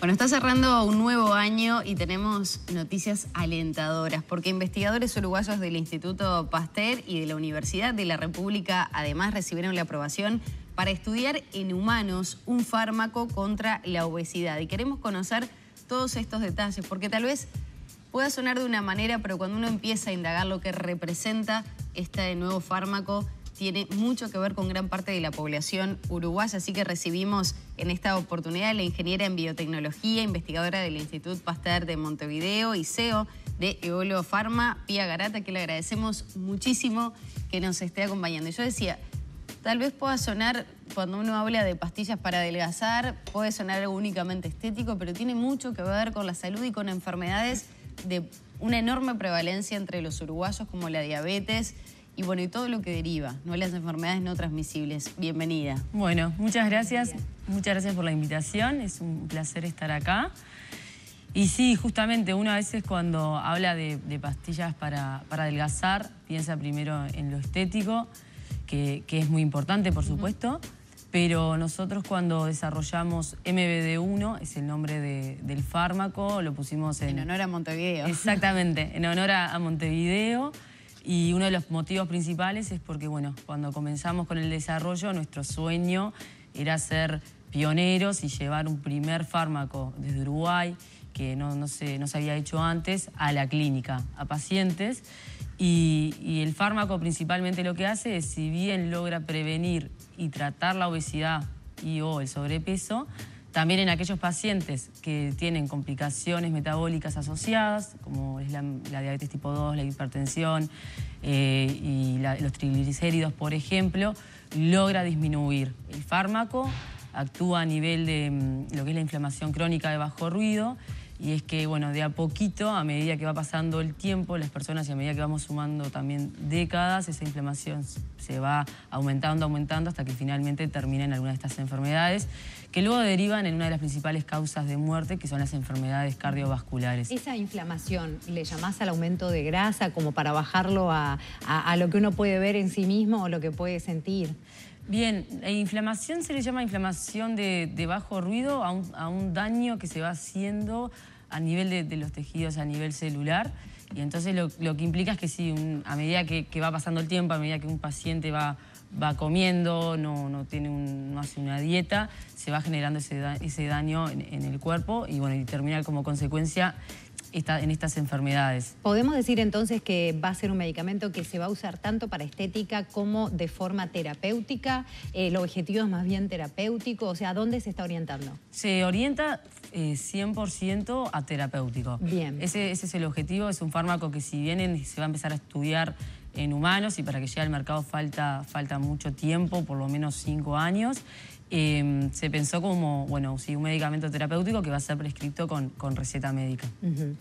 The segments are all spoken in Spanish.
Bueno, está cerrando un nuevo año y tenemos noticias alentadoras porque investigadores uruguayos del Instituto Pasteur y de la Universidad de la República además recibieron la aprobación para estudiar en humanos un fármaco contra la obesidad. Y queremos conocer todos estos detalles porque tal vez pueda sonar de una manera, pero cuando uno empieza a indagar lo que representa este nuevo fármaco, tiene mucho que ver con gran parte de la población uruguaya, así que recibimos en esta oportunidad a la ingeniera en biotecnología, investigadora del Instituto Pasteur de Montevideo y CEO de Eolo Pharma, Pía Garata, que le agradecemos muchísimo que nos esté acompañando. Y yo decía, tal vez pueda sonar, cuando uno habla de pastillas para adelgazar, puede sonar algo únicamente estético, pero tiene mucho que ver con la salud y con enfermedades de una enorme prevalencia entre los uruguayos, como la diabetes, y bueno, y todo lo que deriva, ¿no? Las enfermedades no transmisibles. Bienvenida. Bueno, muchas gracias. Muchas gracias por la invitación. Es un placer estar acá. Y sí, justamente uno a veces cuando habla de pastillas para adelgazar, piensa primero en lo estético, que es muy importante, por supuesto. Pero nosotros cuando desarrollamos MBD1, es el nombre del fármaco, lo pusimos en honor a Montevideo. Exactamente, en honor a Montevideo. Y uno de los motivos principales es porque, bueno, cuando comenzamos con el desarrollo, nuestro sueño era ser pioneros y llevar un primer fármaco desde Uruguay, que no se había hecho antes, a la clínica, a pacientes. Y el fármaco principalmente lo que hace es, si bien logra prevenir y tratar la obesidad o el sobrepeso, también en aquellos pacientes que tienen complicaciones metabólicas asociadas, como es la diabetes tipo 2, la hipertensión y los triglicéridos, por ejemplo, logra disminuir. El fármaco actúa a nivel de lo que es la inflamación crónica de bajo ruido, y es que, bueno, de a poquito, a medida que va pasando el tiempo, las personas, y a medida que vamos sumando también décadas, esa inflamación se va aumentando hasta que finalmente termina en alguna de estas enfermedades, que luego derivan en una de las principales causas de muerte, que son las enfermedades cardiovasculares. Esa inflamación, ¿le llamás al aumento de grasa como para bajarlo a lo que uno puede ver en sí mismo o lo que puede sentir? Bien, la inflamación se le llama inflamación de bajo ruido a un daño que se va haciendo a nivel de los tejidos, a nivel celular. Y entonces lo que implica es que sí, a medida que va pasando el tiempo, a medida que un paciente va comiendo, no hace una dieta, se va generando ese daño en el cuerpo y, bueno, y termina como consecuencia en estas enfermedades. ¿Podemos decir entonces que va a ser un medicamento que se va a usar tanto para estética como de forma terapéutica? ¿El objetivo es más bien terapéutico? O sea, ¿a dónde se está orientando? Se orienta 100% a terapéutico. Bien. Ese es el objetivo. Es un fármaco que, si bien se va a empezar a estudiar en humanos, y para que llegue al mercado falta mucho tiempo, por lo menos 5 años, se pensó como, bueno, sí, un medicamento terapéutico que va a ser prescrito con receta médica.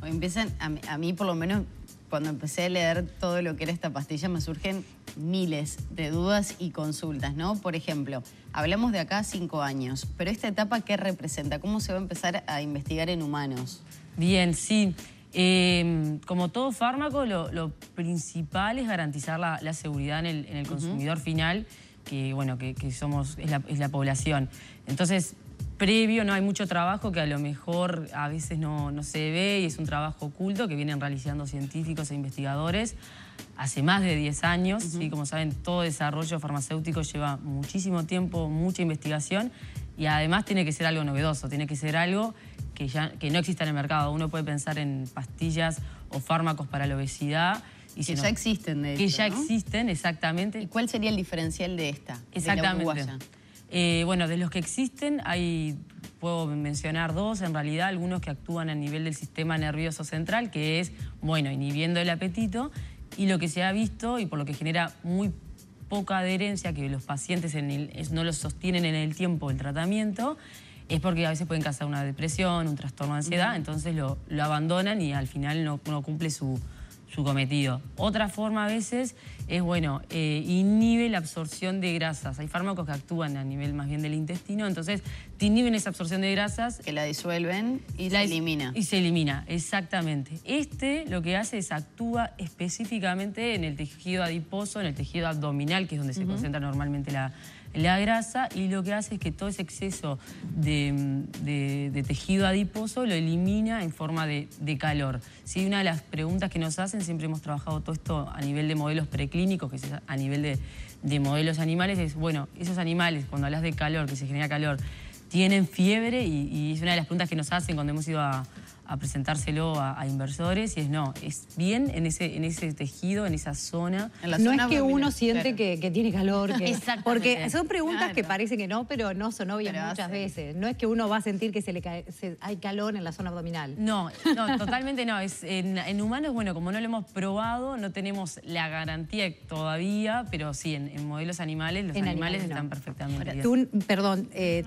Empiezan, a mí por lo menos, cuando empecé a leer todo lo que era esta pastilla, me surgen miles de dudas y consultas, ¿no? Por ejemplo, hablamos de acá 5 años, pero esta etapa, ¿qué representa? ¿Cómo se va a empezar a investigar en humanos? Bien, sí. Como todo fármaco, lo principal es garantizar la seguridad en el consumidor final, que, bueno, que es la población. Entonces, previo no hay mucho trabajo que a lo mejor a veces no se ve, y es un trabajo oculto que vienen realizando científicos e investigadores hace más de 10 años. ¿Sí? Como saben, todo desarrollo farmacéutico lleva muchísimo tiempo, mucha investigación, y además tiene que ser algo novedoso, tiene que ser algo que no exista en el mercado. Uno puede pensar en pastillas o fármacos para la obesidad, que ya existen, de hecho, que ya ¿no? existen, exactamente. ¿Y cuál sería el diferencial de esta? Exactamente. De la uruguaya. Bueno, de los que existen, puedo mencionar 2, en realidad, algunos que actúan a nivel del sistema nervioso central, que es, bueno, inhibiendo el apetito, y lo que se ha visto, y por lo que genera muy poca adherencia, que los pacientes no lo sostienen en el tiempo el tratamiento, es porque a veces pueden causar una depresión, un trastorno de ansiedad, entonces lo abandonan y al final no cumple su cometido. Otra forma a veces es, bueno, inhibe la absorción de grasas. Hay fármacos que actúan a nivel más bien del intestino, entonces te inhiben esa absorción de grasas. Que la disuelven y la elimina. Y se elimina, exactamente. Lo que hace es actúa específicamente en el tejido adiposo, en el tejido abdominal, que es donde se concentra normalmente la grasa, y lo que hace es que todo ese exceso de tejido adiposo lo elimina en forma de calor. ¿Sí? Una de las preguntas que nos hacen, siempre hemos trabajado todo esto a nivel de modelos preclínicos, que es a nivel de modelos animales, es, bueno, esos animales, cuando hablas de calor, que se genera calor, tienen fiebre, y es una de las preguntas que nos hacen cuando hemos ido a presentárselo a inversores, y es no, es bien en ese tejido, en esa zona. No es que uno siente que tiene calor, porque son preguntas Claro. que parece que no, pero no son obvias muchas veces. No es que uno va a sentir que hay calor en la zona abdominal. No, totalmente no. En humanos, bueno, como no lo hemos probado, no tenemos la garantía todavía, pero sí, en modelos animales, los animales están perfectamente bien.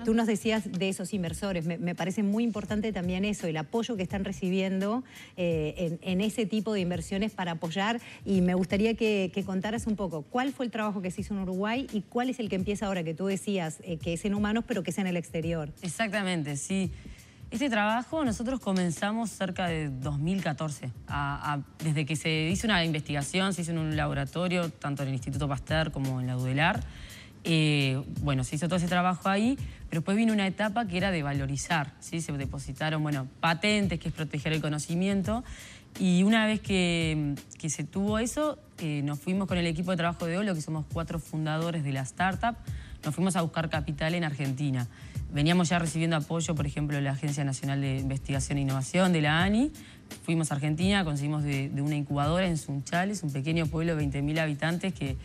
Tú nos decías de esos inversores. Me parece muy importante también eso, el apoyo que están recibiendo en ese tipo de inversiones para apoyar, y me gustaría que contaras un poco cuál fue el trabajo que se hizo en Uruguay y cuál es el que empieza ahora, que tú decías que es en humanos pero que es en el exterior. Exactamente, sí. Este trabajo nosotros comenzamos cerca de 2014, desde que se hizo una investigación, se hizo en un laboratorio, tanto en el Instituto Pasteur como en la UDELAR. Bueno, se hizo todo ese trabajo ahí, pero después vino una etapa que era de valorizar, ¿sí? Se depositaron, bueno, patentes, que es proteger el conocimiento, y una vez que se tuvo eso, nos fuimos con el equipo de trabajo de Olo, que somos 4 fundadores de la startup, nos fuimos a buscar capital en Argentina. Veníamos ya recibiendo apoyo, por ejemplo, de la Agencia Nacional de Investigación e Innovación, de la ANI. Fuimos a Argentina, conseguimos de una incubadora en Sunchales, un pequeño pueblo de 20.000 habitantes que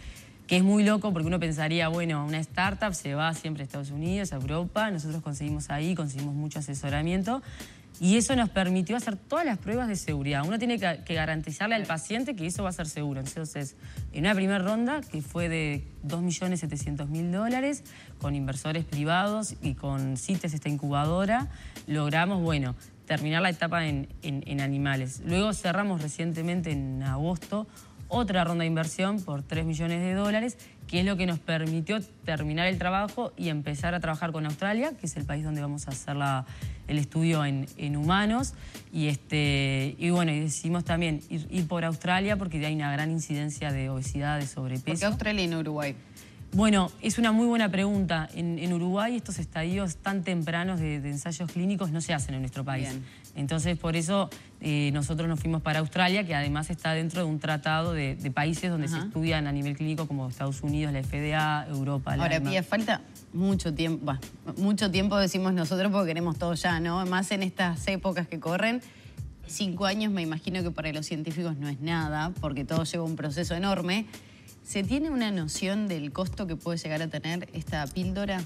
es muy loco, porque uno pensaría, bueno, una startup se va siempre a Estados Unidos, a Europa. Nosotros conseguimos ahí, conseguimos mucho asesoramiento, y eso nos permitió hacer todas las pruebas de seguridad. Uno tiene que garantizarle al paciente que eso va a ser seguro. Entonces, en una primera ronda, que fue de $2.700.000, con inversores privados y con CITES, esta incubadora, logramos, bueno, terminar la etapa en animales. Luego cerramos recientemente, en agosto, otra ronda de inversión por $3 millones, que es lo que nos permitió terminar el trabajo y empezar a trabajar con Australia, que es el país donde vamos a hacer el estudio en humanos. Y bueno, y decidimos también ir por Australia, porque hay una gran incidencia de obesidad, de sobrepeso. ¿Por qué Australia y no Uruguay? Bueno, es una muy buena pregunta. En Uruguay estos estadios tan tempranos de ensayos clínicos no se hacen en nuestro país. Bien. Entonces, por eso nosotros nos fuimos para Australia, que además está dentro de un tratado de países donde se estudian a nivel clínico, como Estados Unidos, la FDA, Europa. Ahora, Pía, falta mucho tiempo, mucho tiempo decimos nosotros porque queremos todo ya, ¿no? Más en estas épocas que corren. 5 años me imagino que para los científicos no es nada, porque todo lleva un proceso enorme. ¿Se tiene una noción del costo que puede llegar a tener esta píldora?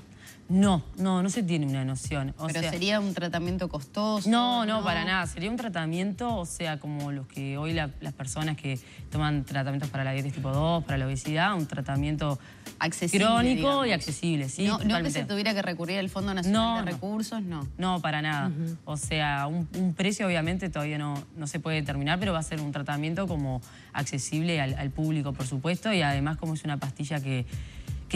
No se tiene una noción. ¿Pero sería un tratamiento costoso? No, para nada. Sería un tratamiento, o sea, como los que hoy las personas que toman tratamientos para la diabetes tipo 2, para la obesidad, un tratamiento accesible, crónico, digamos, y accesible, ¿sí? No que se tuviera que recurrir al Fondo Nacional de Recursos, no. No, para nada. O sea, un precio obviamente todavía no se puede determinar, pero va a ser un tratamiento como accesible al público, por supuesto, y además como es una pastilla que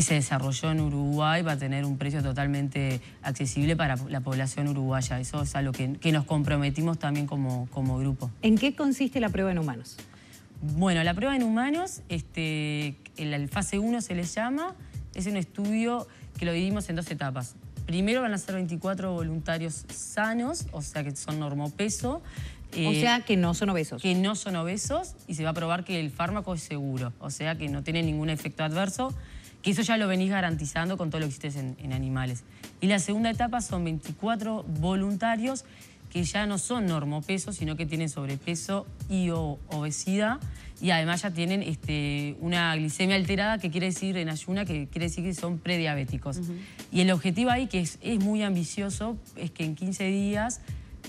se desarrolló en Uruguay, va a tener un precio totalmente accesible para la población uruguaya. Eso es algo que nos comprometimos también como grupo. ¿En qué consiste la prueba en humanos? Bueno, la prueba en humanos, el fase 1 se le llama, es un estudio que lo dividimos en 2 etapas. Primero van a ser 24 voluntarios sanos, o sea que son normopeso. O sea que no son obesos. Que no son obesos, y se va a probar que el fármaco es seguro, o sea que no tiene ningún efecto adverso, que eso ya lo venís garantizando con todo lo que hiciste en animales. Y la segunda etapa son 24 voluntarios que ya no son normopesos, sino que tienen sobrepeso y obesidad, y además ya tienen una glicemia alterada, que quiere decir en ayuna, que quiere decir que son prediabéticos. Y el objetivo ahí, que es muy ambicioso, es que en 15 días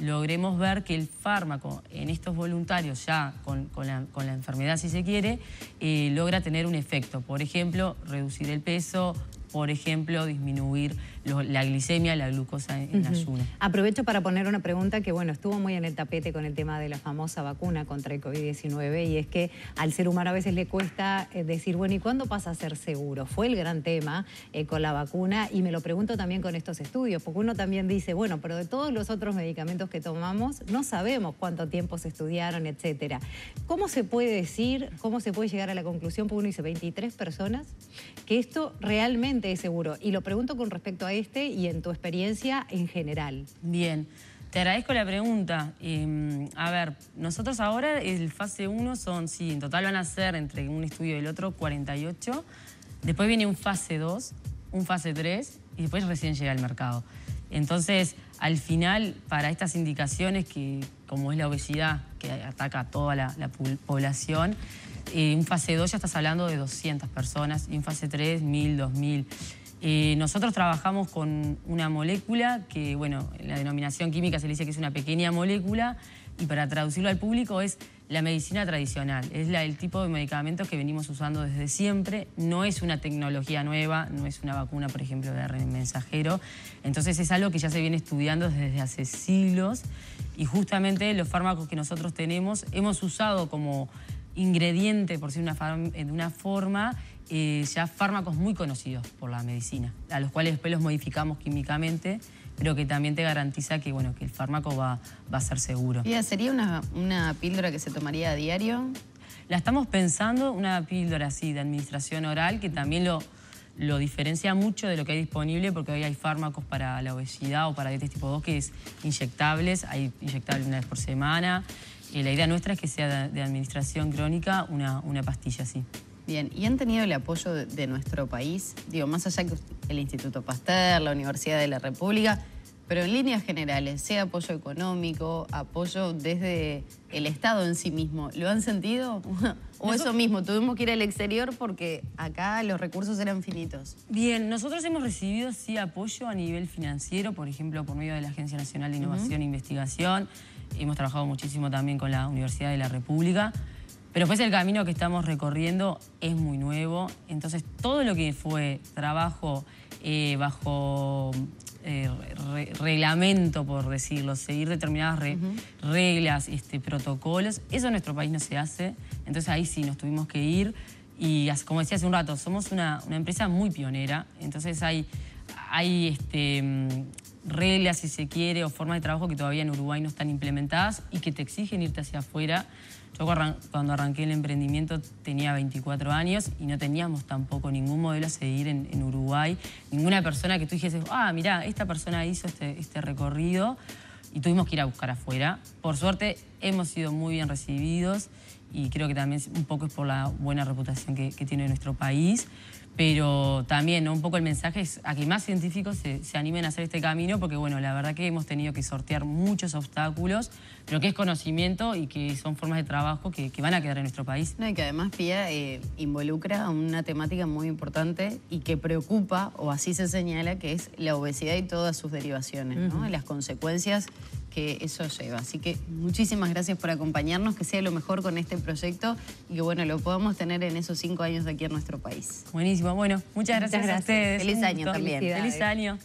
logremos ver que el fármaco en estos voluntarios, ya con la enfermedad si se quiere, logra tener un efecto. Por ejemplo, reducir el peso, por ejemplo, disminuir la glicemia, la glucosa en ayuno. Aprovecho para poner una pregunta que, bueno, estuvo muy en el tapete con el tema de la famosa vacuna contra el COVID-19, y es que al ser humano a veces le cuesta decir, bueno, ¿y cuándo pasa a ser seguro? Fue el gran tema con la vacuna, y me lo pregunto también con estos estudios, porque uno también dice, bueno, pero de todos los otros medicamentos que tomamos, no sabemos cuánto tiempo se estudiaron, etcétera. ¿Cómo se puede decir, cómo se puede llegar a la conclusión, porque uno dice 23 personas, que esto realmente es seguro? Y lo pregunto con respecto a este y en tu experiencia en general. Bien, te agradezco la pregunta. A ver, nosotros ahora el fase 1 son, sí, en total van a ser entre un estudio y el otro 48. Después viene un fase 2, un fase 3 y después recién llega al mercado. Entonces, al final, para estas indicaciones que, como es la obesidad, que ataca a toda la población, un fase 2 ya estás hablando de 200 personas y un fase 3, 1000, 2000. Nosotros trabajamos con una molécula que, bueno, en la denominación química se le dice que es una pequeña molécula, y para traducirlo al público es la medicina tradicional. Es el tipo de medicamentos que venimos usando desde siempre. No es una tecnología nueva, no es una vacuna, por ejemplo, de ARN mensajero. Entonces es algo que ya se viene estudiando desde hace siglos, y justamente los fármacos que nosotros tenemos hemos usado como ingrediente, por decir de una forma, ya fármacos muy conocidos por la medicina, a los cuales después los modificamos químicamente, pero que también te garantiza que, bueno, que el fármaco va a ser seguro. ¿Sería una píldora que se tomaría a diario? La estamos pensando, una píldora así de administración oral, que también lo diferencia mucho de lo que hay disponible, porque hoy hay fármacos para la obesidad o para diabetes tipo 2 que es inyectables, hay inyectables una vez por semana. La idea nuestra es que sea de administración crónica una pastilla así. Bien, ¿y han tenido el apoyo de nuestro país? Digo, más allá que el Instituto Pasteur, la Universidad de la República, pero en líneas generales, sea apoyo económico, apoyo desde el Estado en sí mismo, ¿lo han sentido? ¿O eso mismo, tuvimos que ir al exterior porque acá los recursos eran finitos? Bien, nosotros hemos recibido sí apoyo a nivel financiero, por ejemplo, por medio de la Agencia Nacional de Innovación e Investigación. Hemos trabajado muchísimo también con la Universidad de la República. Pero pues el camino que estamos recorriendo es muy nuevo, entonces todo lo que fue trabajo bajo reglamento, por decirlo, seguir determinadas reglas, protocolos, eso en nuestro país no se hace, entonces ahí sí nos tuvimos que ir, y como decía hace un rato, somos una empresa muy pionera, entonces hay reglas, si se quiere, o formas de trabajo que todavía en Uruguay no están implementadas y que te exigen irte hacia afuera. Yo cuando arranqué el emprendimiento tenía 24 años y no teníamos tampoco ningún modelo a seguir en Uruguay. Ninguna persona que tú dijeses, mirá, esta persona hizo este recorrido, y tuvimos que ir a buscar afuera. Por suerte hemos sido muy bien recibidos, y creo que también un poco es por la buena reputación que tiene nuestro país. Pero también, ¿no?, un poco el mensaje es a que más científicos se animen a hacer este camino, porque bueno, la verdad que hemos tenido que sortear muchos obstáculos, pero que es conocimiento y que son formas de trabajo que van a quedar en nuestro país. No, y que además, Pía, involucra una temática muy importante y que preocupa, o así se señala, que es la obesidad y todas sus derivaciones, ¿no? Las consecuencias que eso lleva. Así que muchísimas gracias por acompañarnos, que sea lo mejor con este proyecto y que, bueno, lo podamos tener en esos 5 años de aquí en nuestro país. Buenísimo. Bueno, muchas gracias a ustedes. Feliz año también. Feliz año.